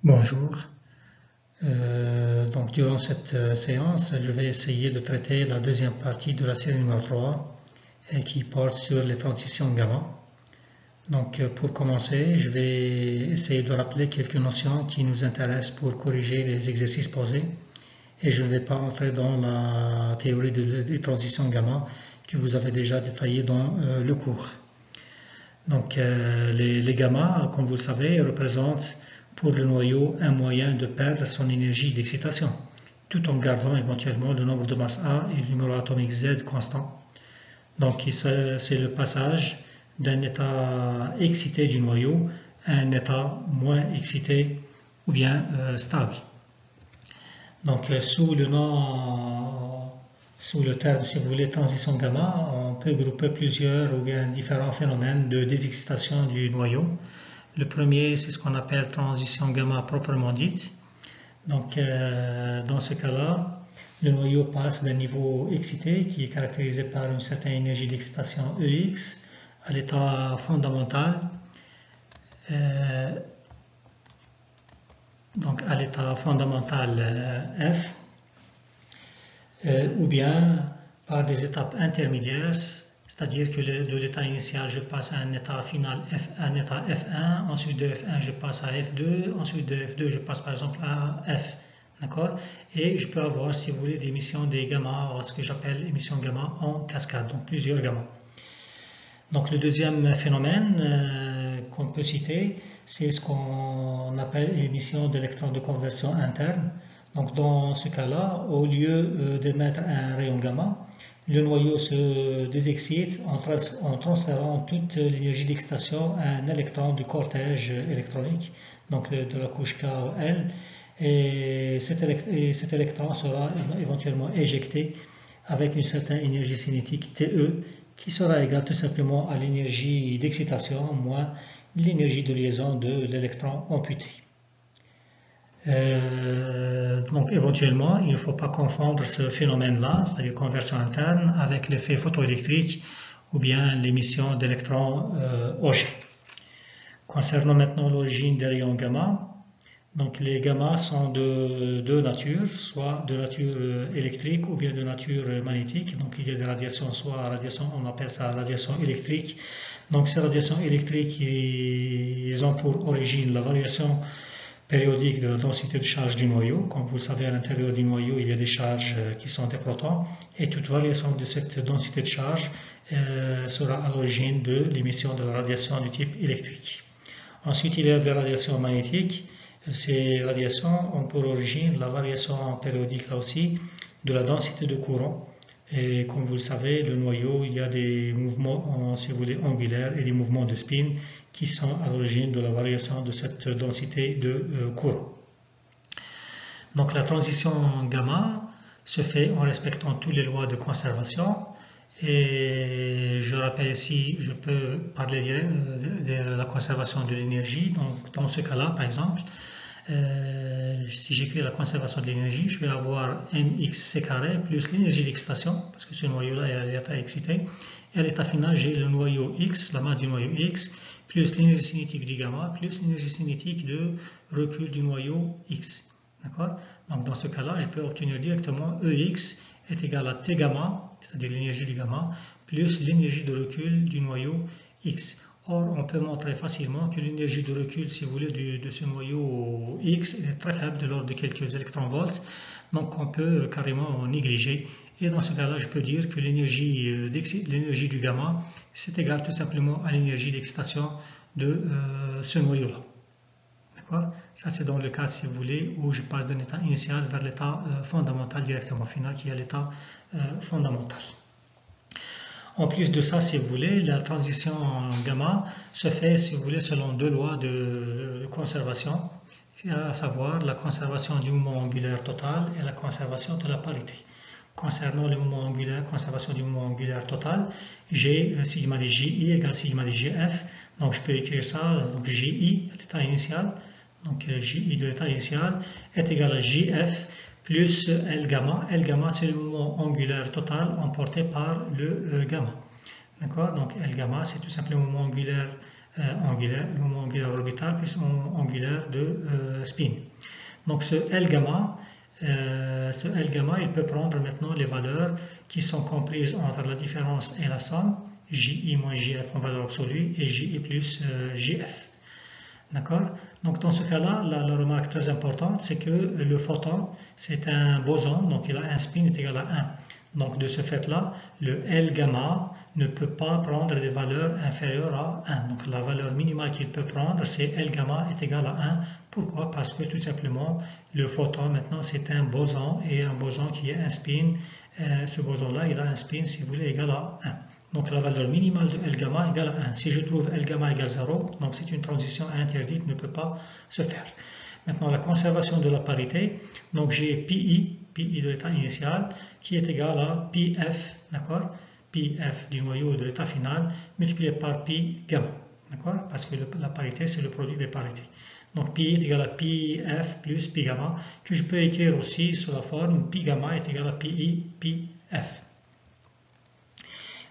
Bonjour. Donc durant cette séance, je vais essayer de traiter la deuxième partie de la série numéro 3 et qui porte sur les transitions gamma. Donc pour commencer, je vais essayer de rappeler quelques notions qui nous intéressent pour corriger les exercices posés et je ne vais pas entrer dans la théorie des transitions gamma que vous avez déjà détaillée dans le cours. Donc les gamma, comme vous le savez, représentent pour le noyau un moyen de perdre son énergie d'excitation, tout en gardant éventuellement le nombre de masse A et le numéro atomique Z constant. Donc c'est le passage d'un état excité du noyau à un état moins excité ou bien stable. Donc sous le terme, si vous voulez, transition gamma, on peut grouper plusieurs ou bien différents phénomènes de désexcitation du noyau. Le premier, c'est ce qu'on appelle transition gamma proprement dite. Donc dans ce cas-là, le noyau passe d'un niveau excité qui est caractérisé par une certaine énergie d'excitation EX à l'état fondamental. Donc à l'état fondamental F, ou bien par des étapes intermédiaires, c'est-à-dire que de l'état initial je passe à un état final un état F1, ensuite de F1 je passe à F2, ensuite de F2 je passe par exemple à F, d'accord? Et je peux avoir, si vous voulez, des émissions des gamma, ce que j'appelle émissions gamma en cascade, donc plusieurs gamma. Donc le deuxième phénomène qu'on peut citer, c'est ce qu'on appelle émission d'électrons de conversion interne. Donc dans ce cas-là, au lieu d'émettre un rayon gamma, le noyau se désexcite en transférant toute l'énergie d'excitation à un électron du cortège électronique, donc de la couche KL, et cet électron sera éventuellement éjecté avec une certaine énergie cinétique TE, qui sera égale tout simplement à l'énergie d'excitation moins l'énergie de liaison de l'électron amputé. Donc éventuellement, il ne faut pas confondre ce phénomène-là, c'est-à-dire conversion interne, avec l'effet photoélectrique ou bien l'émission d'électrons Auger. Concernant maintenant l'origine des rayons gamma, donc les gamma sont de deux natures, soit de nature électrique ou bien de nature magnétique. Donc il y a des radiations, soit radiation, on appelle ça radiation électrique. Donc ces radiations électriques, ils ont pour origine la variation périodique de la densité de charge du noyau. Comme vous le savez, à l'intérieur du noyau, il y a des charges qui sont des protons, et toute variation de cette densité de charge sera à l'origine de l'émission de la radiation du type électrique. Ensuite, il y a des radiations magnétiques. Ces radiations ont pour origine la variation périodique là aussi de la densité de courant. Et comme vous le savez, le noyau, il y a des mouvements, si vous voulez, angulaires et des mouvements de spin qui sont à l'origine de la variation de cette densité de courant. Donc la transition gamma se fait en respectant toutes les lois de conservation. Et je rappelle ici, je peux parler de la conservation de l'énergie. Donc dans ce cas-là, par exemple, si j'écris la conservation de l'énergie, je vais avoir mxc carré plus l'énergie d'excitation, parce que ce noyau-là est à l'état excité. Et à l'état final, j'ai le noyau X, la masse du noyau X, plus l'énergie cinétique du gamma, plus l'énergie cinétique de recul du noyau X. D'accord? Donc dans ce cas-là, je peux obtenir directement EX est égal à T gamma, c'est-à-dire l'énergie du gamma, plus l'énergie de recul du noyau X. Or, on peut montrer facilement que l'énergie de recul, si vous voulez, de ce noyau X est très faible, de l'ordre de quelques électronvolts, donc on peut carrément en négliger. Et dans ce cas-là, je peux dire que l'énergie du gamma, c'est égal tout simplement à l'énergie d'excitation de ce noyau-là. D'accord? Ça, c'est dans le cas, si vous voulez, où je passe d'un état initial vers l'état fondamental directement final, qui est l'état fondamental. En plus de ça, si vous voulez, la transition gamma se fait, si vous voulez, selon deux lois de conservation, à savoir la conservation du mouvement angulaire total et la conservation de la parité. Concernant le mouvement angulaire, conservation du mouvement angulaire total, j'ai sigma de JI égale sigma de GF. Donc je peux écrire ça, donc JI, l'état initial, donc JI de l'état initial est égal à JF plus L gamma. L gamma, c'est le mouvement angulaire total emporté par le gamma. D'accord? Donc L gamma, c'est tout simplement le mouvement angulaire angulaire, le moment angulaire orbital plus le moment angulaire de spin. Donc ce L gamma, il peut prendre maintenant les valeurs qui sont comprises entre la différence et la somme, JI moins JF en valeur absolue et JI plus JF. D'accord? Donc dans ce cas-là, la remarque très importante, c'est que le photon, c'est un boson, donc il a un spin est égal à 1. Donc de ce fait-là, le L gamma ne peut pas prendre des valeurs inférieures à 1. Donc la valeur minimale qu'il peut prendre, c'est L gamma est égal à 1. Pourquoi? Parce que tout simplement, le photon maintenant c'est un boson et un boson qui a un spin. Ce boson-là, il a un spin, si vous voulez, égal à 1. Donc la valeur minimale de L gamma égale à 1. Si je trouve L gamma égale 0, donc c'est une transition interdite, ne peut pas se faire. Maintenant la conservation de la parité, donc j'ai pi de l'état initial, qui est égal à pf, d'accord, pf du noyau de l'état final, multiplié par pi gamma, d'accord, parce que la parité c'est le produit des parités. Donc pi est égal à pf plus pi gamma, que je peux écrire aussi sous la forme pi gamma est égal à pi pf.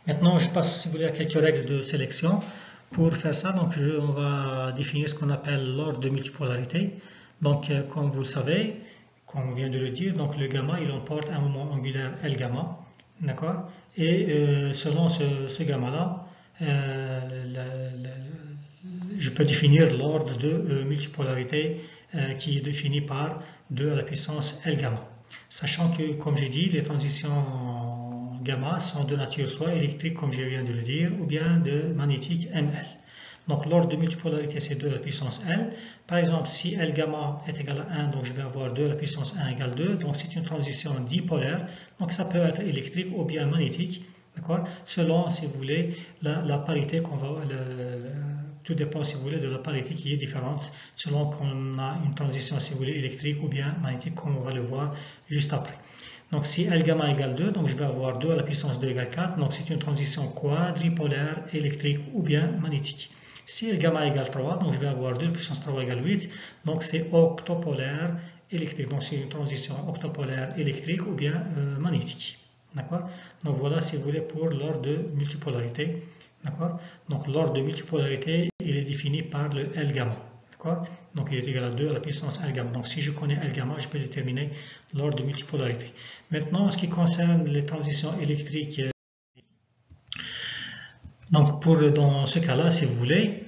Maintenant, je passe, si vous voulez, à quelques règles de sélection. Pour faire ça, donc, on va définir ce qu'on appelle l'ordre de multipolarité. Donc, comme vous le savez, comme on vient de le dire, donc le gamma, il emporte un moment angulaire L gamma, d'accord? Et selon ce gamma-là, je peux définir l'ordre de multipolarité qui est défini par 2 à la puissance L gamma. Sachant que, comme j'ai dit, les transitions gamma sont de nature soit électrique, comme je viens de le dire, ou bien de magnétique ML. Donc l'ordre de multipolarité c'est 2 à la puissance L. Par exemple, si L gamma est égal à 1, donc je vais avoir 2 à la puissance 1 égale 2. Donc c'est une transition dipolaire. Donc ça peut être électrique ou bien magnétique. D'accord? Selon, si vous voulez, la parité qu'on va... tout dépend, si vous voulez, de la parité qui est différente selon qu'on a une transition, si vous voulez, électrique ou bien magnétique, comme on va le voir juste après. Donc si L gamma égale 2, donc je vais avoir 2 à la puissance 2 égale 4, donc c'est une transition quadripolaire, électrique ou bien magnétique. Si L gamma égale 3, donc je vais avoir 2 à la puissance 3 égale 8, donc c'est octopolaire, électrique, donc c'est une transition octopolaire, électrique ou bien magnétique. D'accord? Donc voilà, si vous voulez, pour l'ordre de multipolarité. D'accord? Donc l'ordre de multipolarité, il est défini par le L gamma. Donc il est égal à 2 à la puissance L gamma. Donc si je connais L gamma, je peux déterminer l'ordre de multipolarité. Maintenant, en ce qui concerne les transitions électriques, donc dans ce cas-là, si vous voulez,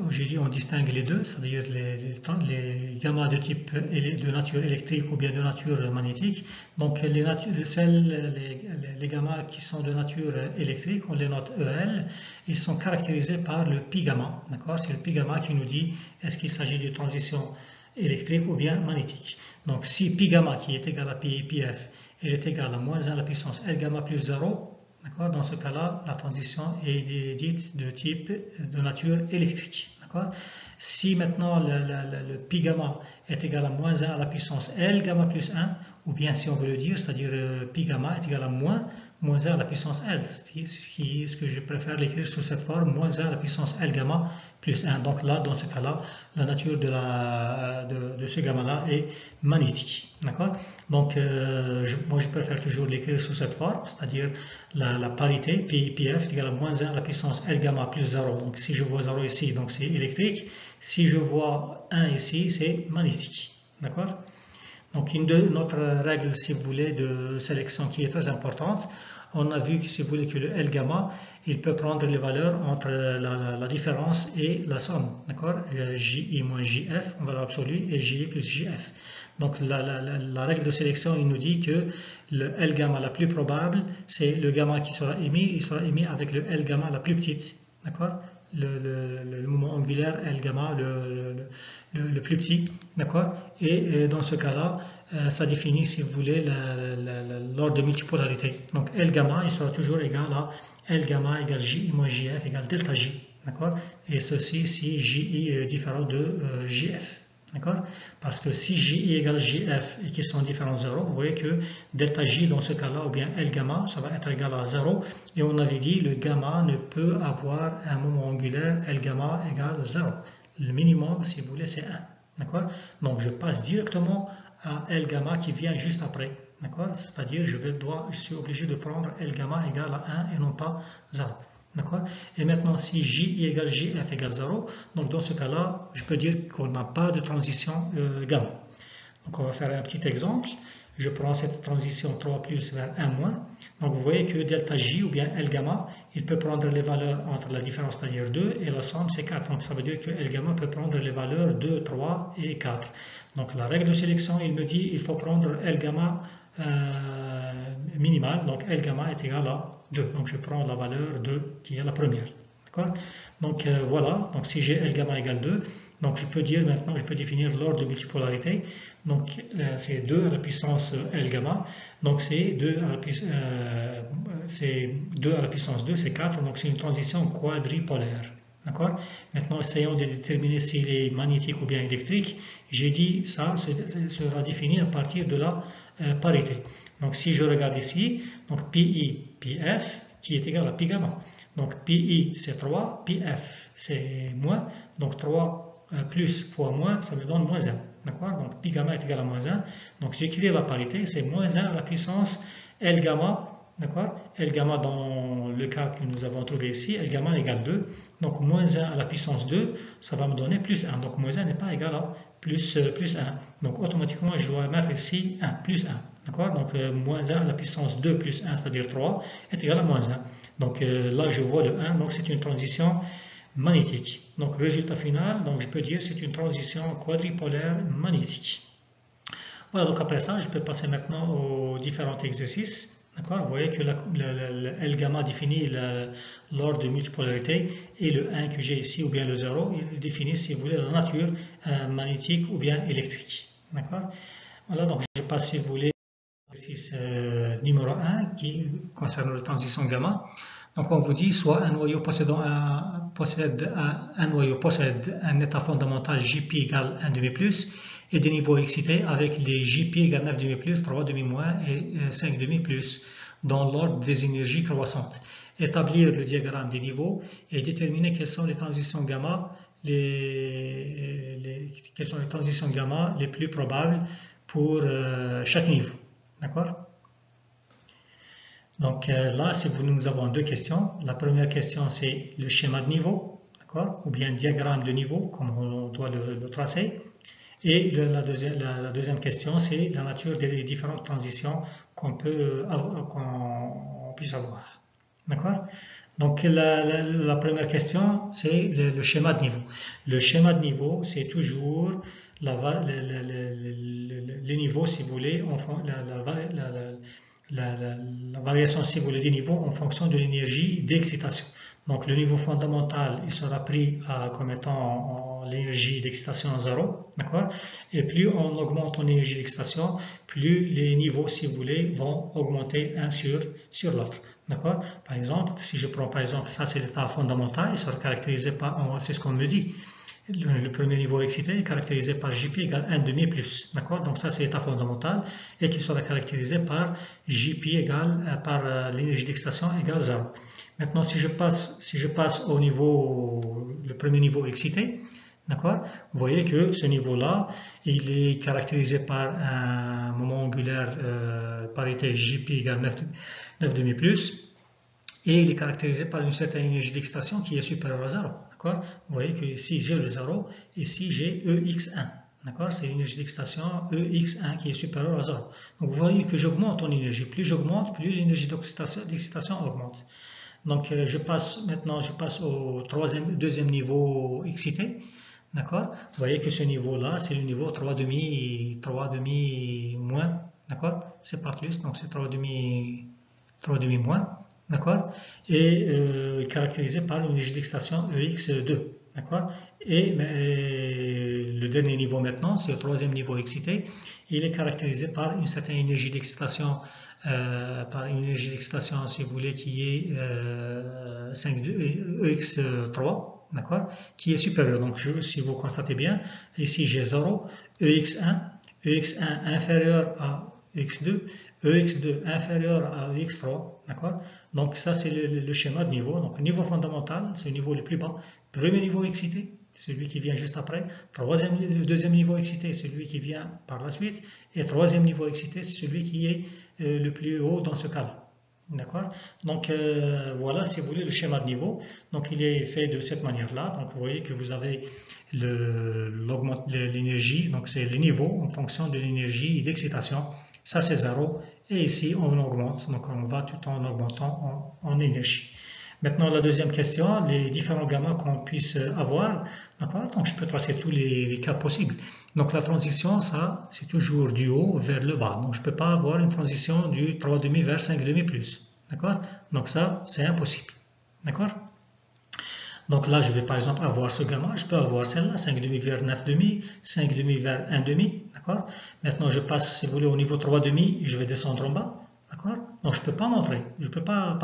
j'ai dit on distingue les deux, c'est-à-dire les gammas de type de nature électrique ou bien de nature magnétique. Donc les gammas qui sont de nature électrique, on les note EL, ils sont caractérisés par le pi gamma. C'est le pi gamma qui nous dit est-ce qu'il s'agit d'une transition électrique ou bien magnétique. Donc si pi gamma qui est égal à pi pf, il est égal à moins 1 à la puissance L gamma plus 0, dans ce cas-là, la transition est dite de type de nature électrique. Si maintenant le pi gamma est égal à moins 1 à la puissance L gamma plus 1, ou bien si on veut le dire, c'est-à-dire pi gamma est égal à moins 1 à la puissance L, ce que je préfère l'écrire sous cette forme, moins 1 à la puissance L gamma plus 1. Donc là, dans ce cas-là, la nature de ce gamma-là est magnétique. D'accord? Donc, moi, je préfère toujours l'écrire sous cette forme, c'est-à-dire la parité, PIF est égal à moins 1 à la puissance L gamma plus 0. Donc, si je vois 0 ici, donc c'est électrique. Si je vois 1 ici, c'est magnétique. D'accord? Donc, une autre règle, si vous voulez, de sélection qui est très importante, on a vu que, si vous voulez, que le L gamma, il peut prendre les valeurs entre la différence et la somme, d'accord? JI moins JF en valeur absolue et JI plus JF. Donc la règle de sélection, il nous dit que le L gamma la plus probable, c'est le gamma qui sera émis, il sera émis avec le L gamma la plus petite, d'accord? Le moment angulaire L gamma le plus petit, d'accord? Et dans ce cas-là, ça définit, si vous voulez, l'ordre de multipolarité. Donc L gamma, il sera toujours égal à L gamma égale JI moins JF égale delta J, d'accord? Et ceci si JI est différent de JF. D'accord? Parce que si JI égale JF et qu'ils sont différents de 0, vous voyez que delta J dans ce cas-là, ou bien L gamma, ça va être égal à 0. Et on avait dit le gamma ne peut avoir un moment angulaire L gamma égale 0. Le minimum, si vous voulez, c'est 1. D'accord? Donc je passe directement à L gamma qui vient juste après. D'accord? C'est-à-dire je suis obligé de prendre L gamma égale à 1 et non pas 0. D'accord? Et maintenant, si J égale JF égale 0, donc dans ce cas-là, je peux dire qu'on n'a pas de transition gamma. Donc on va faire un petit exemple. Je prends cette transition 3 plus vers 1 moins. Donc vous voyez que delta J ou bien L gamma, il peut prendre les valeurs entre la différence, c'est-à-dire 2, et la somme c'est 4. Donc ça veut dire que L gamma peut prendre les valeurs 2, 3 et 4. Donc la règle de sélection, il me dit il faut prendre L gamma minimale. Donc L gamma est égal à 2. Donc je prends la valeur 2 qui est la première. D'accord? Donc voilà. Donc si j'ai L gamma égale 2, donc je peux dire maintenant, je peux définir l'ordre de multipolarité. Donc c'est 2 à la puissance L gamma. Donc c'est 2 à la puissance 2, c'est 4. Donc c'est une transition quadripolaire. D'accord? Maintenant, essayons de déterminer s'il est magnétique ou bien électrique. J'ai dit ça sera défini à partir de la parité. Donc si je regarde ici, donc Pi, Pf qui est égal à pi gamma. Donc Pi c'est 3, Pf c'est moins. Donc 3 plus fois moins, ça me donne moins 1. D'accord? Donc pi gamma est égal à moins 1. Donc j'écris la parité, c'est moins 1 à la puissance L gamma. D'accord? L gamma dans le cas que nous avons trouvé ici, L gamma égale 2. Donc moins 1 à la puissance 2, ça va me donner plus 1. Donc moins 1 n'est pas égal à plus 1. Donc automatiquement, je dois mettre ici 1, plus 1. D'accord? Donc moins 1 à la puissance 2 plus 1, c'est-à-dire 3, est égal à moins 1. Donc là, je vois le 1, donc c'est une transition magnétique. Donc résultat final, donc je peux dire c'est une transition quadripolaire magnétique. Voilà, donc après ça, je peux passer maintenant aux différents exercices. D'accord? Vous voyez que le L gamma définit l'ordre de multipolarité et le 1 que j'ai ici ou bien le 0, il définit, si vous voulez, la nature magnétique ou bien électrique. D'accord? Voilà, donc je passe, si vous voulez, à l'exercice numéro 1 qui concerne la transition gamma. Donc on vous dit soit un noyau possède un état fondamental Jp égale 1 demi plus et des niveaux excités avec les Jp égale 9 demi plus, 3 demi moins et 5 demi plus dans l'ordre des énergies croissantes. Établir le diagramme des niveaux et déterminer quelles sont les transitions gamma les plus probables pour chaque niveau. D'accord? Donc là, nous avons deux questions. La première question, c'est le schéma de niveau, d'accord, ou bien diagramme de niveau, comme on doit le tracer. Et la deuxième question, c'est la nature des différentes transitions qu'on puisse avoir. D'accord? Donc la première question, c'est le schéma de niveau. Le schéma de niveau, c'est toujours les niveaux, si vous voulez, la variation, si vous voulez, des niveaux en fonction de l'énergie d'excitation. Donc le niveau fondamental, il sera pris comme étant l'énergie d'excitation 0, d'accord? Et plus on augmente en énergie d'excitation, plus les niveaux, si vous voulez, vont augmenter un sur l'autre, d'accord? Par exemple, si je prends par exemple, ça c'est l'état fondamental, il sera caractérisé par, c'est ce qu'on me dit, le premier niveau excité est caractérisé par Jp égale 1 demi plus, d'accord? Donc ça c'est l'état fondamental et qui sera caractérisé par Jp égale par l'énergie d'excitation égale 0. Maintenant si je passe au niveau, le premier niveau excité, d'accord? Vous voyez que ce niveau-là, il est caractérisé par un moment angulaire parité Jp égale 9 demi plus. Et il est caractérisé par une certaine énergie d'excitation qui est supérieure à 0. Vous voyez que ici j'ai le 0, ici j'ai EX1. C'est l'énergie d'excitation EX1 qui est supérieure à 0. Donc vous voyez que j'augmente en énergie. Plus j'augmente, plus l'énergie d'excitation augmente. Donc je passe au deuxième niveau excité. D'accord? Vous voyez que ce niveau-là, c'est le niveau 3,5 moins. D'accord? C'est pas plus, donc c'est 3,5 moins. D'accord? Et caractérisé par une énergie d'excitation EX2. D'accord? Et le dernier niveau maintenant, c'est le troisième niveau excité. Il est caractérisé par une certaine énergie d'excitation, si vous voulez, qui est EX3, d'accord? Qui est supérieure. Donc, si vous constatez bien, ici j'ai 0, EX1 inférieur à EX2, EX2 inférieur à EX3, d'accord? Donc ça c'est le schéma de niveau. Donc le niveau fondamental, c'est le niveau le plus bas. Premier niveau excité, celui qui vient juste après. Deuxième niveau excité, c'est celui qui vient par la suite. Et troisième niveau excité, c'est celui qui est le plus haut dans ce cas-là. D'accord? Donc voilà, si vous voulez, le schéma de niveau. Donc il est fait de cette manière-là. Donc vous voyez que vous avez l'énergie, donc c'est les niveaux en fonction de l'énergie d'excitation. Ça c'est 0. Et ici on augmente, donc on va tout en augmentant en énergie. Maintenant la deuxième question, les différents gammas qu'on puisse avoir. D'accord? Donc je peux tracer tous les cas possibles. Donc la transition, ça, c'est toujours du haut vers le bas. Donc je ne peux pas avoir une transition du 3,5 vers 5,5 plus. D'accord? Donc ça, c'est impossible. D'accord? Donc là, je vais par exemple avoir ce gamma. Je peux avoir celle-là, 5,5 vers 9,5, 5,5 vers 1,5. D'accord? Maintenant, je passe, si vous voulez, au niveau 3,5 et je vais descendre en bas. D'accord? Donc je ne peux pas monter. Je peux pas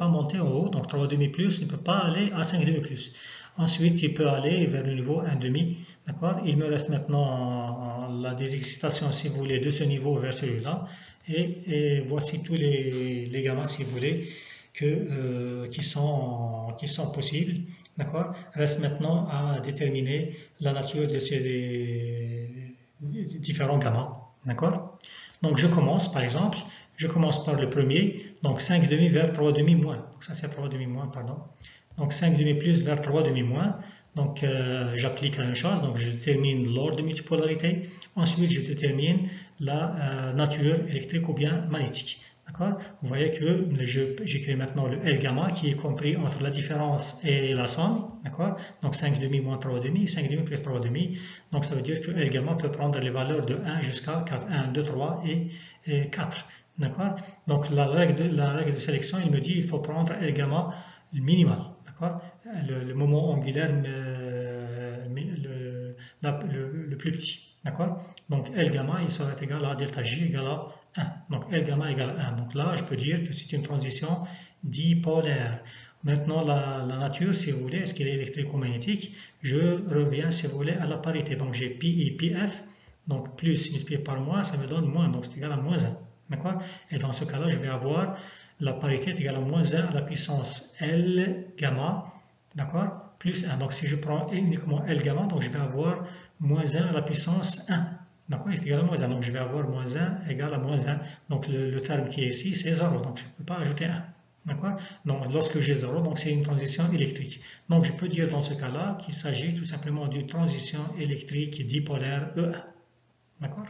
monter en haut. Donc 3,5 plus ne peut pas aller à 5,5 plus. Ensuite, il peut aller vers le niveau 1,5. D'accord? Il me reste maintenant la désexcitation, si vous voulez, de ce niveau vers celui-là. Et voici tous les gammas, si vous voulez, qui sont possibles. D'accord? Reste maintenant à déterminer la nature de ces différents gammas. D'accord? Donc je commence, par exemple, je commence par le premier, donc 5,5 vers 3,5 moins. Donc ça c'est 3,5 moins, pardon. Donc 5,5 plus vers 3,5 moins. Donc j'applique la même chose, donc je détermine l'ordre de multipolarité. Ensuite je détermine la nature électrique ou bien magnétique. D'accord? Vous voyez que j'écris maintenant le L gamma qui est compris entre la différence et la somme. D'accord? Donc 5,5 moins 3,5, 5,5 plus 3,5. Donc ça veut dire que L gamma peut prendre les valeurs de 1 jusqu'à 4, 1, 2, 3 et 4. D'accord? Donc la règle de sélection, il me dit qu'il faut prendre L gamma minimal. D'accord? Le moment angulaire le plus petit. D'accord? Donc L gamma, il sera égal à delta J égale à 1. Donc L gamma égale 1. Donc là, je peux dire que c'est une transition dipolaire. Maintenant, la nature, si vous voulez, est-ce qu'elle est électrique ou magnétique? Je reviens, si vous voulez, à la parité. Donc j'ai pi et pi f. Donc plus multiplié par moins, ça me donne moins. Donc c'est égal à moins 1. D'accord? Et dans ce cas-là, je vais avoir la parité est égale à moins 1 à la puissance L gamma. D'accord? Plus 1. Donc si je prends uniquement L gamma, donc je vais avoir moins 1 à la puissance 1. D'accord? C'est égal à moins 1. Donc je vais avoir moins 1 égale à moins 1. Donc le terme qui est ici, c'est 0. Donc je ne peux pas ajouter 1. D'accord? Donc lorsque j'ai 0, donc c'est une transition électrique. Donc je peux dire dans ce cas-là qu'il s'agit tout simplement d'une transition électrique dipolaire E1. D'accord?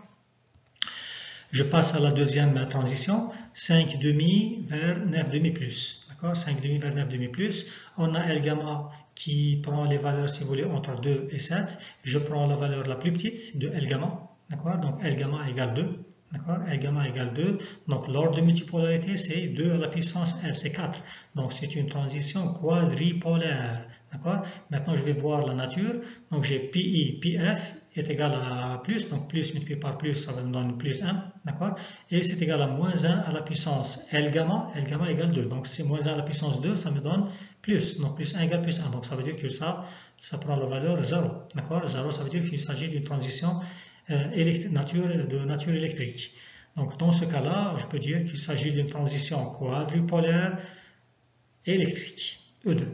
Je passe à la deuxième transition, 5,5 vers 9,5 plus. D'accord? 5,5 vers 9,5 plus. On a L gamma qui prend les valeurs, si vous voulez, entre 2 et 7. Je prends la valeur la plus petite de L gamma. D'accord? Donc L gamma égale 2. D'accord? L gamma égale 2. Donc l'ordre de multipolarité, c'est 2 à la puissance L, c'est 4. Donc c'est une transition quadripolaire. D'accord? Maintenant, je vais voir la nature. Donc j'ai pi, pi f est égal à plus, donc plus multiplié par plus, ça va me donner plus 1, d'accord? Et c'est égal à moins 1 à la puissance L gamma égale 2. Donc c'est moins 1 à la puissance 2, ça me donne plus, donc plus 1 égale plus 1. Donc ça veut dire que ça prend la valeur 0, d'accord? 0, ça veut dire qu'il s'agit d'une transition de nature électrique. Donc dans ce cas-là, je peux dire qu'il s'agit d'une transition quadrupolaire électrique, E2.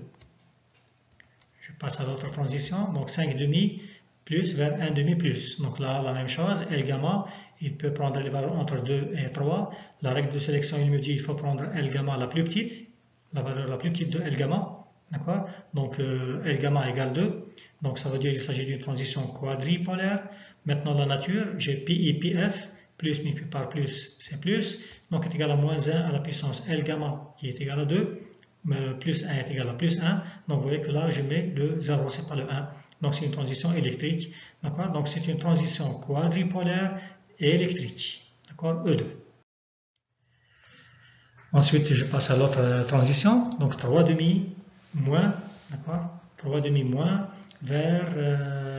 Je passe à l'autre transition, donc 5,5 plus vers 1,5 plus. Donc là, la même chose, L gamma, il peut prendre les valeurs entre 2 et 3. La règle de sélection, il me dit qu'il faut prendre L gamma la plus petite, la valeur la plus petite de L gamma. D'accord? Donc L gamma égale 2. Donc ça veut dire qu'il s'agit d'une transition quadripolaire. Maintenant, la nature, j'ai pi et pi f, plus multiplié par plus, c'est plus. Donc est égal à moins 1 à la puissance L gamma qui est égal à 2. Plus 1 est égal à plus 1. Donc vous voyez que là, je mets le 0, c'est pas le 1. Donc c'est une transition électrique. D'accord? Donc c'est une transition quadripolaire et électrique. D'accord? E2. Ensuite, je passe à l'autre transition. Donc 3,5 moins. D'accord? 3,5 moins vers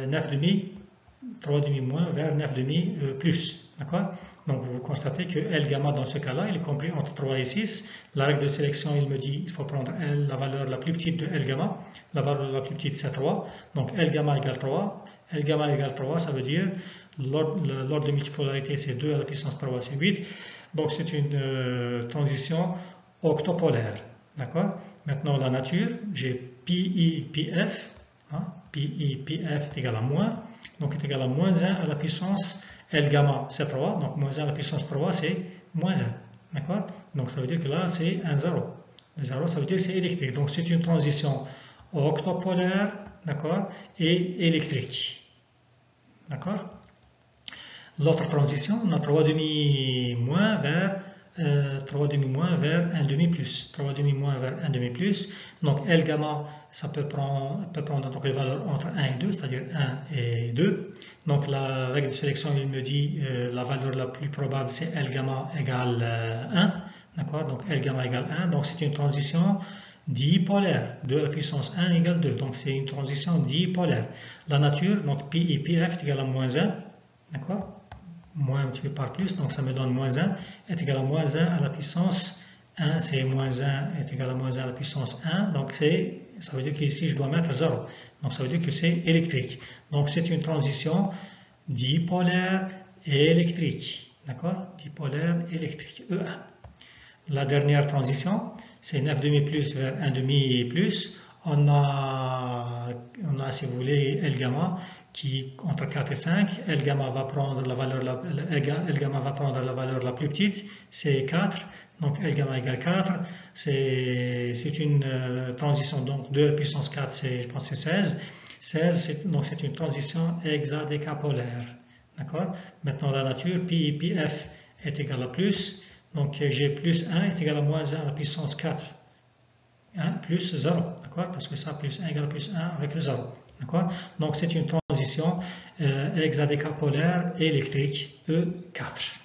9,5. 3,5 moins vers 9,5 plus. D'accord? Donc vous constatez que L gamma dans ce cas-là, il est compris entre 3 et 6. La règle de sélection, il me dit qu'il faut prendre L, la valeur la plus petite de L gamma. La valeur la plus petite, c'est 3. Donc L gamma égale 3. L gamma égale 3, ça veut dire l'ordre de multipolarité, c'est 2 à la puissance 3, c'est 8. Donc c'est une transition octopolaire. D'accord? Maintenant, la nature, j'ai pi, pi f. Hein? Pi, pi f est égal à moins. Donc est égal à moins 1 à la puissance L gamma, c'est 3. Donc moins 1 à la puissance 3, c'est moins 1. D'accord? Donc ça veut dire que là, c'est un 0. Le 0, ça veut dire que c'est électrique. Donc c'est une transition octopolaire, d'accord, et électrique. D'accord? L'autre transition, on a 3,5 moins vers 3,5 moins vers 1,5 plus. 3,5 moins vers 1,5 plus. Donc L gamma, ça peut prendre donc les valeurs entre 1 et 2, c'est-à-dire 1 et 2. Donc la règle de sélection, il me dit la valeur la plus probable, c'est L gamma égale 1. D'accord? Donc L gamma égale 1. Donc c'est une transition dipolaire. 2 à la puissance 1 égale 2. Donc c'est une transition dipolaire. La nature, donc Pi et Pf est égal à moins 1. D'accord? Moins multiplié par plus, donc ça me donne moins 1 est égal à moins 1 à la puissance 1, c'est moins 1 est égal à moins 1 à la puissance 1, donc ça veut dire qu'ici je dois mettre 0, donc ça veut dire que c'est électrique. Donc c'est une transition dipolaire électrique, d'accord? Dipolaire électrique, E1. La dernière transition, c'est 9,5 plus vers 1,5 plus, on a si vous voulez L gamma qui entre 4 et 5, L gamma va prendre la valeur la plus petite, c'est 4, donc L gamma égale 4, c'est une transition, donc 2 à la puissance 4, je pense c'est 16, 16 donc c'est une transition hexadécapolaire, d'accord? Maintenant la nature, Pi Pf est égal à plus, donc G plus 1 est égal à moins 1 à la puissance 4, 1 plus 0, d'accord? Parce que ça plus 1 égale à plus 1 avec le 0. Donc c'est une transition hexadécapolaire électrique E4.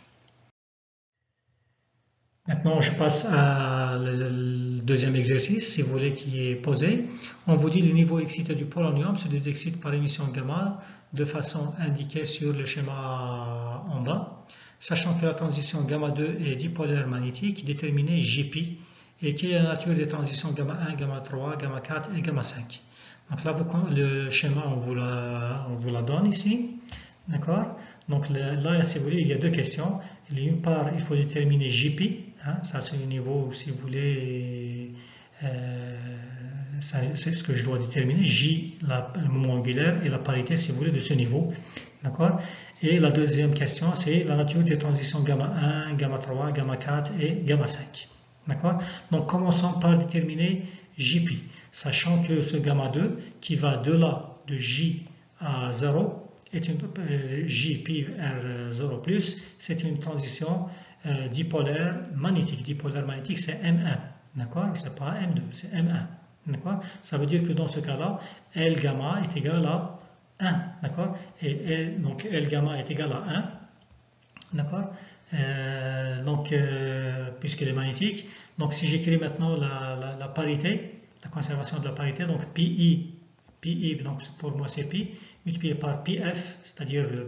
Maintenant je passe à le deuxième exercice, si vous voulez, qui est posé. On vous dit le niveau excité du polonium se désexcite par émission gamma de façon indiquée sur le schéma en bas. Sachant que la transition gamma 2 est dipolaire magnétique, déterminez Jp et quelle est la nature des transitions gamma 1, gamma 3, gamma 4 et gamma 5. Donc là, le schéma, on vous la donne ici. D'accord? Donc là, si vous voulez, il y a deux questions. D'une part, il faut déterminer Jp. Hein, ça, c'est le niveau, si vous voulez, c'est ce que je dois déterminer. J, le moment angulaire, et la parité, si vous voulez, de ce niveau. D'accord? Et la deuxième question, c'est la nature des transitions gamma 1, gamma 3, gamma 4 et gamma 5. D'accord? Donc, commençons par déterminer Jp, sachant que ce gamma 2 qui va de là, de J à 0, est une Jp R 0 plus, c'est une transition dipolaire magnétique. Dipolaire magnétique, c'est M1. D'accord? C'est pas M2, c'est M1. D'accord? Ça veut dire que dans ce cas-là, L gamma est égal à 1. D'accord? Et donc L gamma est égal à 1. D'accord? Puisqu'elle est magnétique, donc si j'écris maintenant la parité, la conservation de la parité, donc Pi, donc pour moi c'est Pi, multiplié par Pf, c'est-à-dire le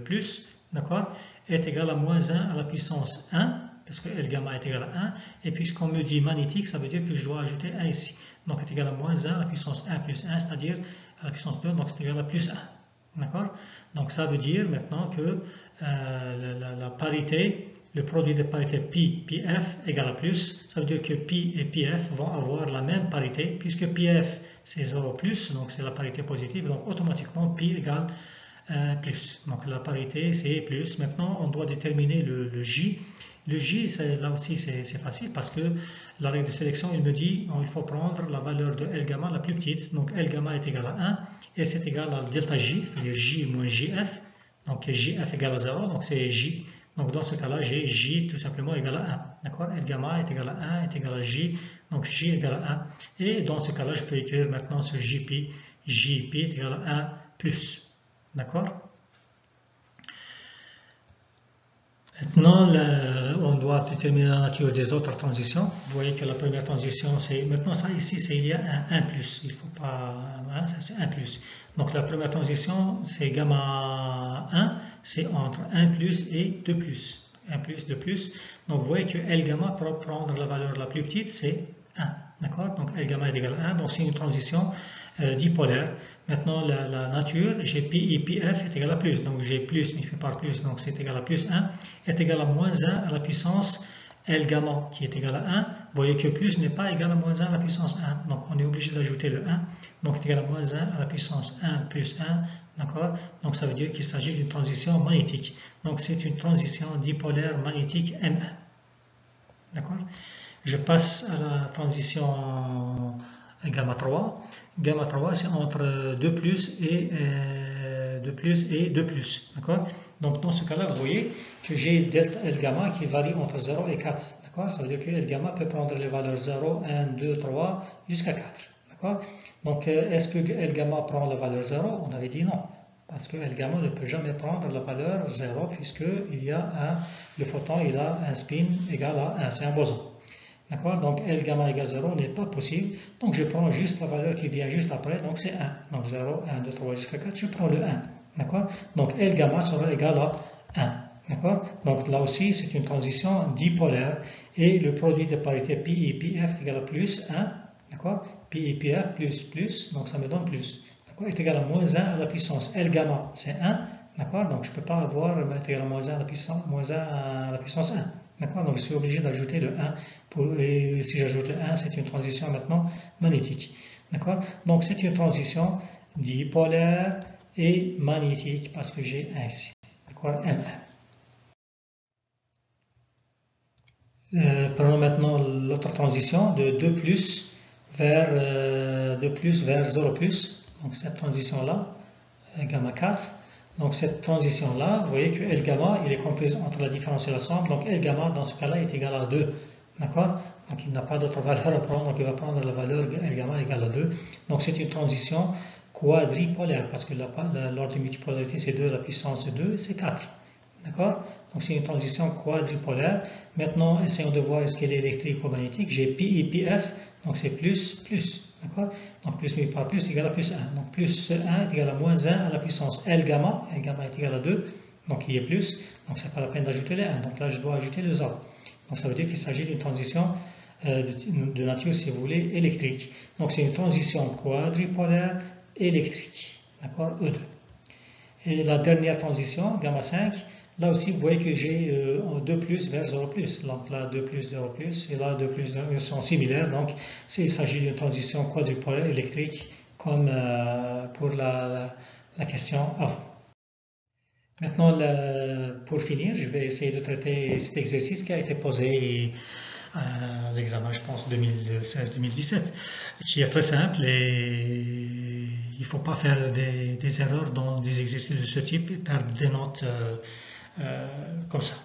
plus, d'accord, est égal à moins 1 à la puissance 1, parce que L gamma est égal à 1, et puisqu'on me dit magnétique, ça veut dire que je dois ajouter 1 ici, donc est égal à moins 1 à la puissance 1 plus 1, c'est-à-dire à la puissance 2, donc c'est égal à plus 1. D'accord? Donc ça veut dire maintenant que la parité, le produit de parité Pi, Pf égale à plus, ça veut dire que Pi et Pf vont avoir la même parité, puisque Pf c'est 0 plus, donc c'est la parité positive, donc automatiquement Pi égale plus. Donc la parité c'est plus. Maintenant on doit déterminer le J. Le J, là aussi c'est facile parce que la règle de sélection, il me dit il faut prendre la valeur de L gamma la plus petite. Donc L gamma est égal à 1 et c'est égal à delta J, c'est-à-dire J moins JF. Donc JF égale à 0, donc c'est J. Donc dans ce cas-là, j'ai J tout simplement égal à 1. D'accord? L gamma est égal à 1 est égal à J, donc J égale à 1. Et dans ce cas-là, je peux écrire maintenant ce JP. JP est égal à 1 plus. D'accord? Maintenant, on doit déterminer la nature des autres transitions. Vous voyez que la première transition, c'est maintenant ça ici, il y a un 1 plus. Il ne faut pas, hein, ça c'est 1 plus. Donc la première transition, c'est gamma 1, c'est entre 1 plus et 2 plus. 1 plus, 2 plus. Donc vous voyez que L gamma, pour prendre la valeur la plus petite, c'est 1. D'accord? Donc L gamma est égal à 1, donc c'est une transition dipolaire. Maintenant, la nature, j'ai Pi et Pf est égal à plus. Donc j'ai plus multiplié par plus, donc c'est égal à plus 1, est égal à moins 1 à la puissance L gamma qui est égal à 1. Vous voyez que plus n'est pas égal à moins 1 à la puissance 1. Donc on est obligé d'ajouter le 1. Donc c'est égal à moins 1 à la puissance 1 plus 1. D'accord? Donc ça veut dire qu'il s'agit d'une transition magnétique. Donc c'est une transition dipolaire magnétique M1. D'accord? Je passe à la transition gamma 3. Gamma 3, c'est entre 2 plus et 2 plus. D'accord? Donc, dans ce cas-là, vous voyez que j'ai delta L gamma qui varie entre 0 et 4. D'accord? Ça veut dire que L gamma peut prendre les valeurs 0, 1, 2, 3 jusqu'à 4. D'accord? Donc, est-ce que L gamma prend la valeur 0? On avait dit non. Parce que L gamma ne peut jamais prendre la valeur 0 puisque le photon il a un spin égal à 1. C'est un boson. D'accord? Donc L gamma égale 0 n'est pas possible. Donc je prends juste la valeur qui vient juste après. Donc c'est 1. Donc 0, 1, 2, 3 jusqu'à 4. Je prends le 1. D'accord? Donc L gamma sera égal à 1. D'accord? Donc là aussi c'est une transition dipolaire. Et le produit de parité pi et pi f est égal à plus 1. D'accord? Pi et pi f plus. Donc ça me donne plus. Est égal à moins 1 à la puissance L gamma, c'est 1, d'accord? Donc je ne peux pas avoir est égal à moins 1 à la puissance 1, d'accord? Donc je suis obligé d'ajouter le 1, et si j'ajoute le 1, c'est une transition maintenant magnétique, d'accord? Donc c'est une transition dipolaire et magnétique parce que j'ai 1 ici, d'accord? M1. Prenons maintenant l'autre transition de 2 plus vers 0 plus. Donc cette transition-là, gamma 4. Donc cette transition-là, vous voyez que L gamma, il est comprise entre la différence et la somme. Donc L gamma, dans ce cas-là, est égal à 2. D'accord? Donc il n'a pas d'autre valeur à prendre. Donc il va prendre la valeur L gamma égale à 2. Donc c'est une transition quadripolaire parce que l'ordre de multipolarité c'est 2, la puissance 2, c'est 4. D'accord? Donc c'est une transition quadripolaire. Maintenant, essayons de voir est-ce qu'elle est électrique ou magnétique. J'ai pi et pi f, donc c'est plus. D'accord? Donc plus multiplié par plus égale à plus 1. Donc plus 1 est égal à moins 1 à la puissance L gamma. L gamma est égal à 2, donc il est plus. Donc c'est pas la peine d'ajouter les 1. Donc là, je dois ajouter le 0. Donc ça veut dire qu'il s'agit d'une transition de nature, si vous voulez, électrique. Donc c'est une transition quadripolaire électrique. D'accord? E2. Et la dernière transition, gamma 5, là aussi vous voyez que j'ai 2 plus vers 0 plus. Donc là 2 plus 0 plus et là 2 plus 0 sont similaires. Donc il s'agit d'une transition quadripolaire électrique comme pour la question avant. Maintenant, pour finir, je vais essayer de traiter cet exercice qui a été posé à l'examen, je pense, 2016-2017, qui est très simple et il ne faut pas faire des erreurs dans des exercices de ce type et perdre des notes comme ça.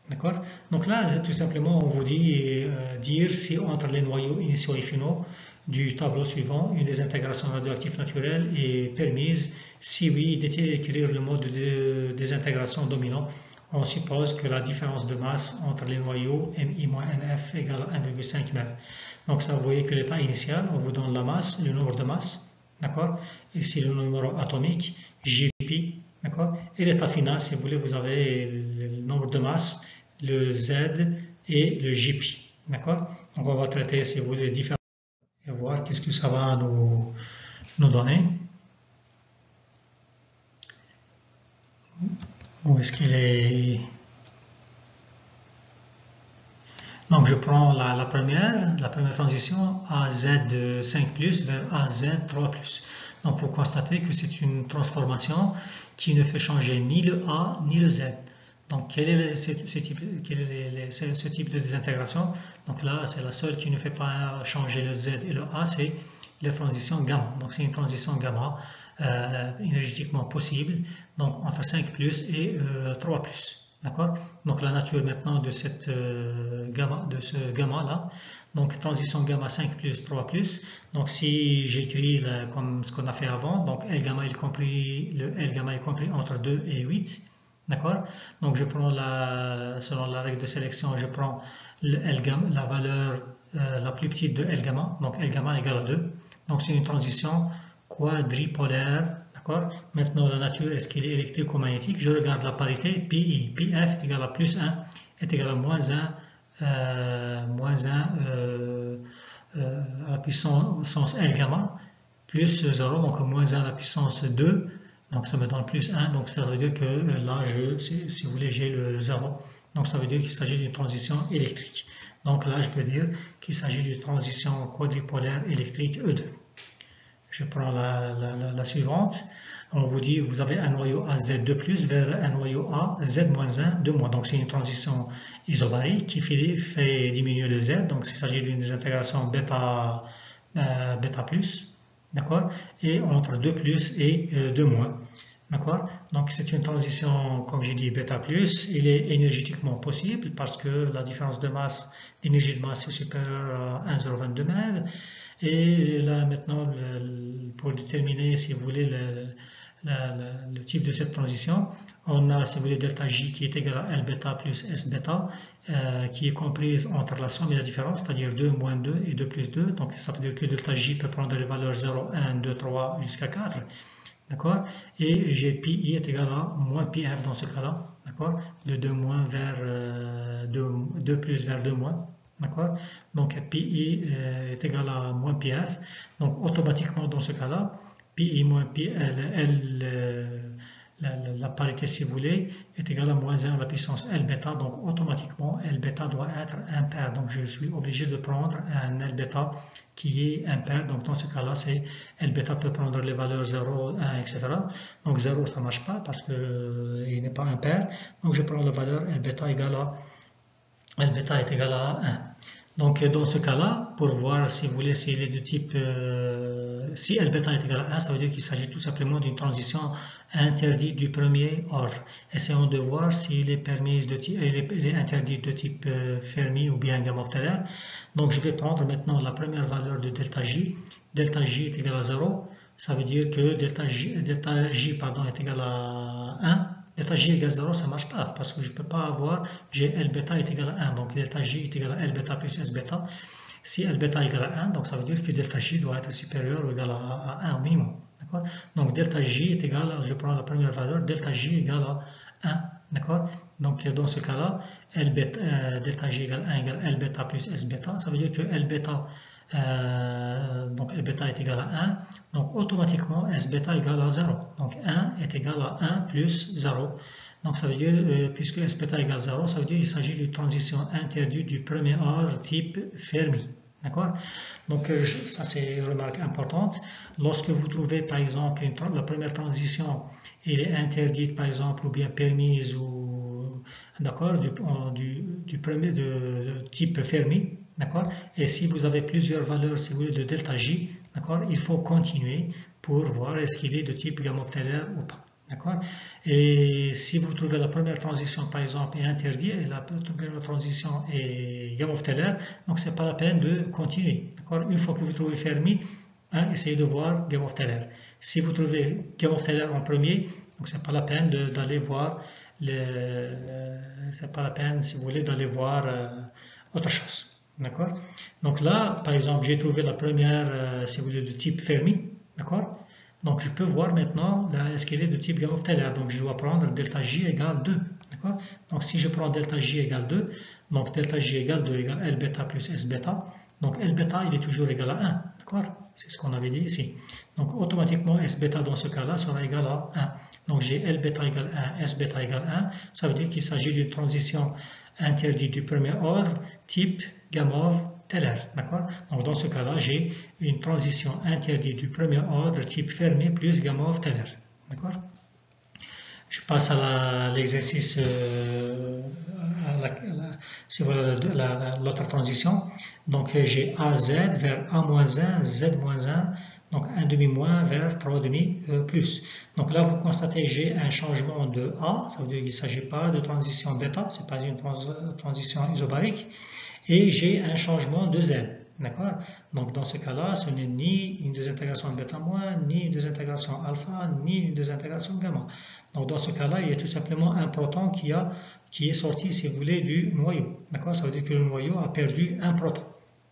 D'accord? Donc là, tout simplement, on vous dit dire si entre les noyaux initiaux et finaux du tableau suivant, une désintégration radioactive naturelle est permise. Si oui, d'écrire le mode de désintégration dominant. On suppose que la différence de masse entre les noyaux Mi-Mf égale à 1,5 MeV. Donc ça, vous voyez que l'état initial, on vous donne la masse, le nombre de masses, d'accord? Ici, le numéro atomique, Jp, d'accord? Et l'état final, si vous voulez, vous avez le nombre de masses, le Z et le Jp, d'accord? Donc on va traiter, si vous voulez, les différents et voir qu'est-ce que ça va nous donner. Où est-ce qu'il est? Donc je prends la première transition AZ5 vers AZ3. Donc vous constatez que c'est une transformation qui ne fait changer ni le A ni le Z. Donc quel est ce type de désintégration? Donc là c'est la seule qui ne fait pas changer le Z et le A, c'est la transition gamma. Donc c'est une transition gamma énergétiquement possible, donc entre 5 plus et 3 plus. D'accord? Donc la nature maintenant de ce gamma là, donc transition gamma 5 plus 3 plus. Donc si j'écris comme ce qu'on a fait avant, donc L gamma est compris entre 2 et 8. D'accord? Donc je prends selon la règle de sélection, je prends L gamma, la valeur la plus petite de L gamma, donc L gamma égale à 2. Donc c'est une transition quadripolaire. Maintenant, la nature, est-ce qu'il est électrique ou magnétique? Je regarde la parité, Pi, Pf est égal à plus 1, est égal à moins 1, à la puissance L gamma, plus 0, donc moins 1 à la puissance 2, donc ça me donne plus 1, donc ça veut dire que là, si vous voulez, j'ai le 0, donc ça veut dire qu'il s'agit d'une transition électrique. Donc là, je peux dire qu'il s'agit d'une transition quadripolaire électrique E2. Je prends la suivante. on vous dit vous avez un noyau A Z2+ vers un noyau A Z-1 de moins. Donc c'est une transition isobarique qui fait diminuer le Z. Donc il s'agit d'une désintégration bêta plus, d'accord, et entre 2+ et 2-. D'accord? Donc c'est une transition, comme j'ai dit, bêta plus. Il est énergétiquement possible parce que la différence de masse, l'énergie de masse est supérieure à 1,022 MeV. Et là maintenant, pour déterminer, si vous voulez, le type de cette transition, on a, si vous voulez, delta J qui est égal à L bêta plus S bêta, qui est comprise entre la somme et la différence, c'est-à-dire 2 moins 2 et 2 plus 2. Donc ça veut dire que delta J peut prendre les valeurs 0, 1, 2, 3 jusqu'à 4. D'accord? Et j'ai pi est égal à moins pi f dans ce cas-là. D'accord? Le 2 moins vers 2 plus vers 2 moins. D'accord? Donc pi est égal à moins pi f. Donc automatiquement dans ce cas-là, pi moins pi la parité, si vous voulez, est égale à moins 1 à la puissance L bêta. Donc automatiquement, L bêta doit être impair. Donc je suis obligé de prendre un L bêta qui est impair. Donc dans ce cas-là, c'est L bêta peut prendre les valeurs 0, 1, etc. Donc 0, ça ne marche pas parce qu'il n'est pas impair. Donc je prends la valeur L bêta est égal à 1. Donc dans ce cas-là, pour voir si vous voulez s'il est de type, si L bêta est égal à 1, ça veut dire qu'il s'agit tout simplement d'une transition interdite du premier ordre. Essayons de voir s'il est permise de type, il est interdit de type Fermi ou bien Gamow-Teller. Donc je vais prendre maintenant la première valeur de delta J. Delta J est égal à 0. Ça veut dire que delta J est égal à 1. Delta J égale 0, ça ne marche pas parce que je ne peux pas avoir L bêta est égal à 1. Donc delta J est égal à L bêta plus S bêta. Si L bêta est égal à 1, donc ça veut dire que delta J doit être supérieur ou égal à 1 au minimum. Donc delta J est égal à, je prends la première valeur, delta J égale à 1. D'accord? Donc dans ce cas-là, delta J égale 1 égale L bêta plus S bêta. Ça veut dire que L bêta est égal à 1, donc automatiquement S bêta égale à 0. Donc 1 est égal à 1 plus 0. Donc ça veut dire, puisque S bêta égale 0, ça veut dire qu'il s'agit d'une transition interdite du premier ordre type Fermi. D'accord? Donc ça c'est une remarque importante. Lorsque vous trouvez par exemple la première transition, elle est interdite par exemple ou bien permise ou d'accord du premier de type Fermi. D'accord? Et si vous avez plusieurs valeurs, si vous voulez, de delta J, d'accord, il faut continuer pour voir est-ce qu'il est de type Gamow-Teller ou pas. D'accord? Et si vous trouvez la première transition, par exemple, est interdite et la première transition est Gamow-Teller, donc ce n'est pas la peine de continuer. D'accord? Une fois que vous trouvez Fermi, essayez de voir Gamow-Teller. Si vous trouvez Gamow-Teller en premier, donc ce n'est pas la peine d'aller voir c'est pas la peine, si vous voulez, d'aller voir autre chose. D'accord? Donc là, par exemple, j'ai trouvé la première, si vous voulez, de type Fermi. D'accord? Donc je peux voir maintenant est-ce qu'elle est de type Gamow-Teller. Donc je dois prendre delta J égale 2. D'accord? Donc si je prends delta J égale 2, donc delta J égale 2 égale L bêta plus S bêta. Donc L bêta, il est toujours égal à 1. D'accord? C'est ce qu'on avait dit ici. Donc automatiquement, S bêta dans ce cas-là sera égal à 1. Donc j'ai L bêta égale 1, S bêta égale 1. Ça veut dire qu'il s'agit d'une transition interdite du premier ordre type Gamow-Teller. D'accord? Donc dans ce cas-là, j'ai une transition interdite du premier ordre type Fermi plus Gamow-Teller. D'accord? Je passe à l'exercice, si voilà l'autre transition. Donc j'ai AZ vers A-1, Z-1, donc 1 demi moins vers 3 demi plus. Donc là, vous constatez, j'ai un changement de A, ça veut dire qu'il ne s'agit pas de transition bêta, ce n'est pas une transition isobarique, et j'ai un changement de Z. D'accord? Donc dans ce cas-là, ce n'est ni une désintégration bêta moins, ni une désintégration alpha, ni une désintégration gamma. Donc dans ce cas-là, il y a tout simplement un proton qui est sorti, si vous voulez, du noyau. D'accord? Ça veut dire que le noyau a perdu un proton.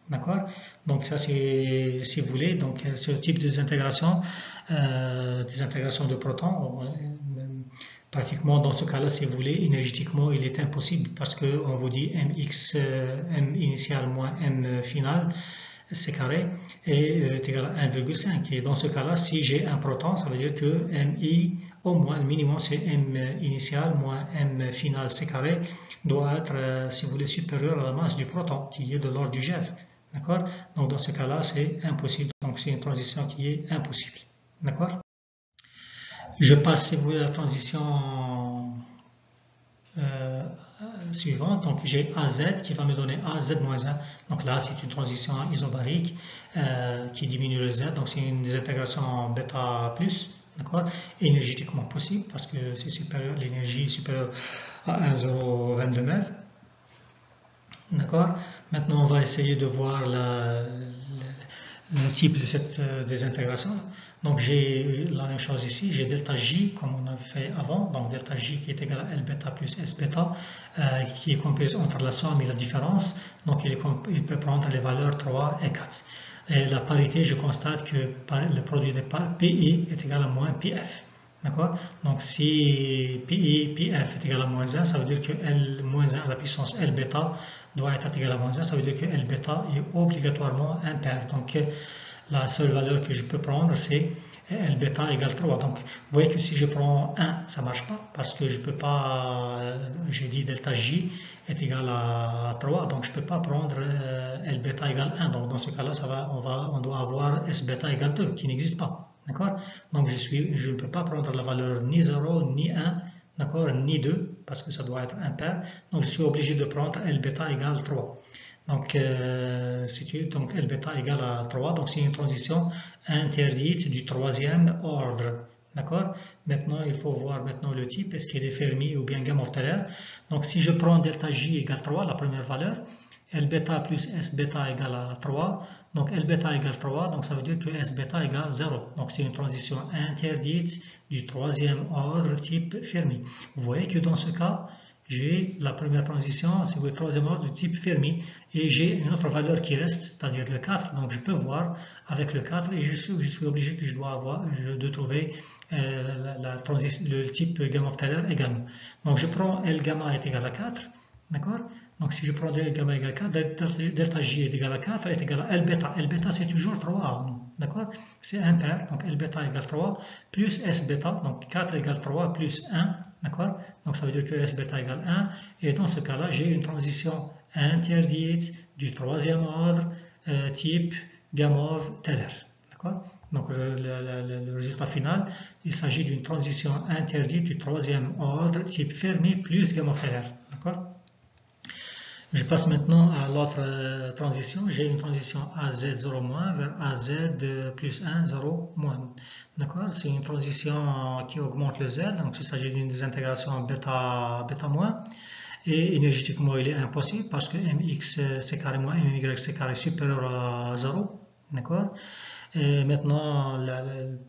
D'accord? Donc ça c'est, si vous voulez, donc ce type de désintégration de protons, pratiquement dans ce cas-là, si vous voulez, énergétiquement, il est impossible parce qu'on vous dit mx, m initial moins m final, c carré, est égal à 1,5. Et dans ce cas-là, si j'ai un proton, ça veut dire que mi, au moins, le minimum, c'est m initial moins m final, c carré, doit être, si vous voulez, supérieur à la masse du proton, qui est de l'ordre du GeV. D'accord? Donc dans ce cas-là, c'est impossible. Donc c'est une transition qui est impossible. D'accord? Je passe, si vous voulez, la transition suivante. Donc j'ai AZ qui va me donner AZ-1. Donc là, c'est une transition isobarique qui diminue le Z. Donc c'est une désintégration en bêta plus. D'accord, énergétiquement possible parce que c'est supérieur, l'énergie est supérieure à 1,022 MeV. D'accord, maintenant on va essayer de voir le type de cette désintégration. Donc j'ai la même chose ici, j'ai delta J comme on a fait avant, donc delta J qui est égal à L bêta plus S bêta, qui est comprise entre la somme et la différence, donc il peut prendre les valeurs 3 et 4. Et la parité, je constate que le produit de PI est égal à moins PF. D'accord? Donc si PI, PF est égal à moins 1, ça veut dire que L moins 1 à la puissance L bêta doit être égal à moins 1, ça veut dire que L bêta est obligatoirement impair. Donc la seule valeur que je peux prendre, c'est L bêta égale 3. Donc vous voyez que si je prends 1, ça ne marche pas parce que je ne peux pas, j'ai dit delta J est égal à 3, donc je ne peux pas prendre L bêta égale 1. Donc dans ce cas-là, on doit avoir S bêta égale 2 qui n'existe pas. D'accord? Donc je ne peux pas prendre la valeur ni 0, ni 1, d'accord, ni 2, parce que ça doit être impair. Donc je suis obligé de prendre L bêta égale 3. Donc, donc L bêta égale à 3, donc c'est une transition interdite du troisième ordre. D'accord? Maintenant, il faut voir maintenant le type, est-ce qu'il est Fermi ou bien Gamow-Teller. Donc, si je prends delta J égale 3, la première valeur, L bêta plus S bêta égale à 3, donc L bêta égale 3, donc ça veut dire que S bêta égale 0. Donc, c'est une transition interdite du troisième ordre type Fermi. Vous voyez que dans ce cas, j'ai la première transition, c'est le troisième ordre du type Fermi, et j'ai une autre valeur qui reste, c'est-à-dire le 4, donc je peux voir avec le 4, et je suis obligé que je dois avoir, de trouver le type Gamow-Teller également. Donc je prends L gamma est égal à 4, d'accord? Donc si je prends L gamma égale 4, delta J est égal à 4 est égal à L bêta. L bêta c'est toujours 3, d'accord? C'est impair, donc L bêta égale 3 plus S bêta, donc 4 égale 3 plus 1. D'accord? Donc ça veut dire que S bêta égale 1, et dans ce cas-là, j'ai une transition interdite du troisième ordre type Gamow-Teller. D'accord? Donc le résultat final, il s'agit d'une transition interdite du troisième ordre type Fermi plus Gamow-Teller. D'accord? Je passe maintenant à l'autre transition. J'ai une transition AZ0- vers AZ plus 1, 0-. D'accord? C'est une transition qui augmente le Z, donc il s'agit d'une désintégration bêta-. Et énergétiquement, il est impossible parce que mx c carré moins my c carré supérieur à 0. D'accord? Et maintenant,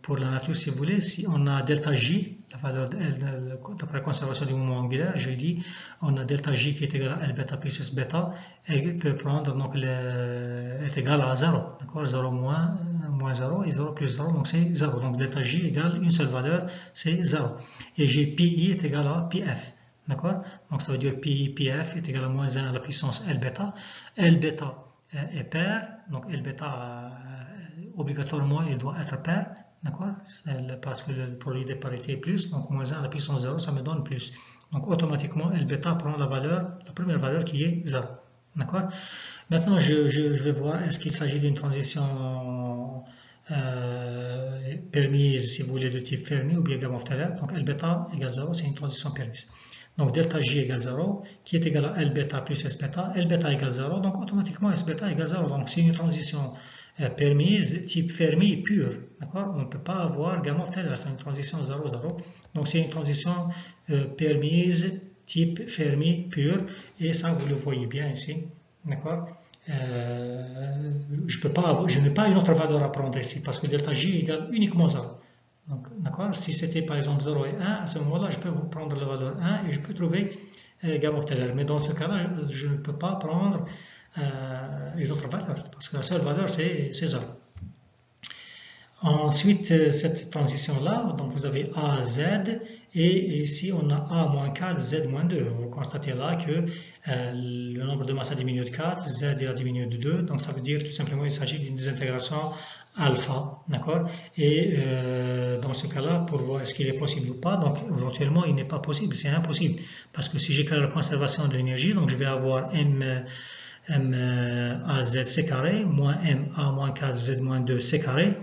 pour la nature, si vous voulez, si on a delta J, la valeur d'après la conservation du mouvement angulaire, je dis, on a delta J qui est égal à L bêta plus S bêta, et peut prendre, donc, est égal à 0. D'accord? 0 moins 0 et 0 plus 0, donc c'est 0. Donc delta J égale une seule valeur, c'est 0. Et j'ai PI est égal à PF. D'accord? Donc ça veut dire PI, PF est égal à moins 1 à la puissance L bêta. L bêta est pair, donc L bêta obligatoirement il doit être pair, d'accord, parce que le produit des parités est plus, donc moins 1 à la puissance 0, ça me donne plus. Donc automatiquement, L bêta prend la première valeur qui est 0. D'accord? Maintenant, je vais voir est-ce qu'il s'agit d'une transition permise, si vous voulez, de type Fermi ou bien Gamow-Teller. Donc L bêta égale 0, c'est une transition permise. Donc delta J égale 0, qui est égal à L bêta plus S bêta. L bêta égale 0, donc automatiquement S bêta égale 0. Donc c'est une transition permise type Fermi pure. D'accord? On ne peut pas avoir Gamow-Teller, c'est une transition 0-0. Donc c'est une transition permise type Fermi pure. Et ça, vous le voyez bien ici. D'accord? Je n'ai pas une autre valeur à prendre ici parce que delta J égale uniquement 0. Donc, d'accord, si c'était par exemple 0 et 1, à ce moment-là, je peux vous prendre la valeur 1 et je peux trouver Gamow-Teller. Mais dans ce cas-là, je ne peux pas prendre une autre valeur parce que la seule valeur, c'est 0. Ensuite, cette transition-là, donc vous avez A, Z, et ici on a A-4, Z-2. Vous constatez là que le nombre de masse a diminué de 4, Z a diminué de 2, donc ça veut dire tout simplement qu'il s'agit d'une désintégration alpha, d'accord? Et dans ce cas-là, pour voir est-ce qu'il est possible ou pas, donc éventuellement il n'est pas possible, c'est impossible, parce que si j'écris la conservation de l'énergie, donc je vais avoir MAZ c carré moins MA-4Z-2 c carré,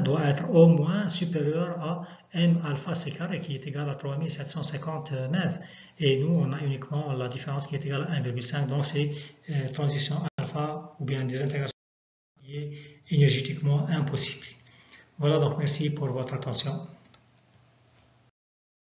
doit être au moins supérieur à m alpha c carré qui est égal à 3750 MeV. Et nous, on a uniquement la différence qui est égale à 1,5. Donc, c'est transition alpha ou bien des intégrations qui est énergétiquement impossible. Voilà, donc merci pour votre attention.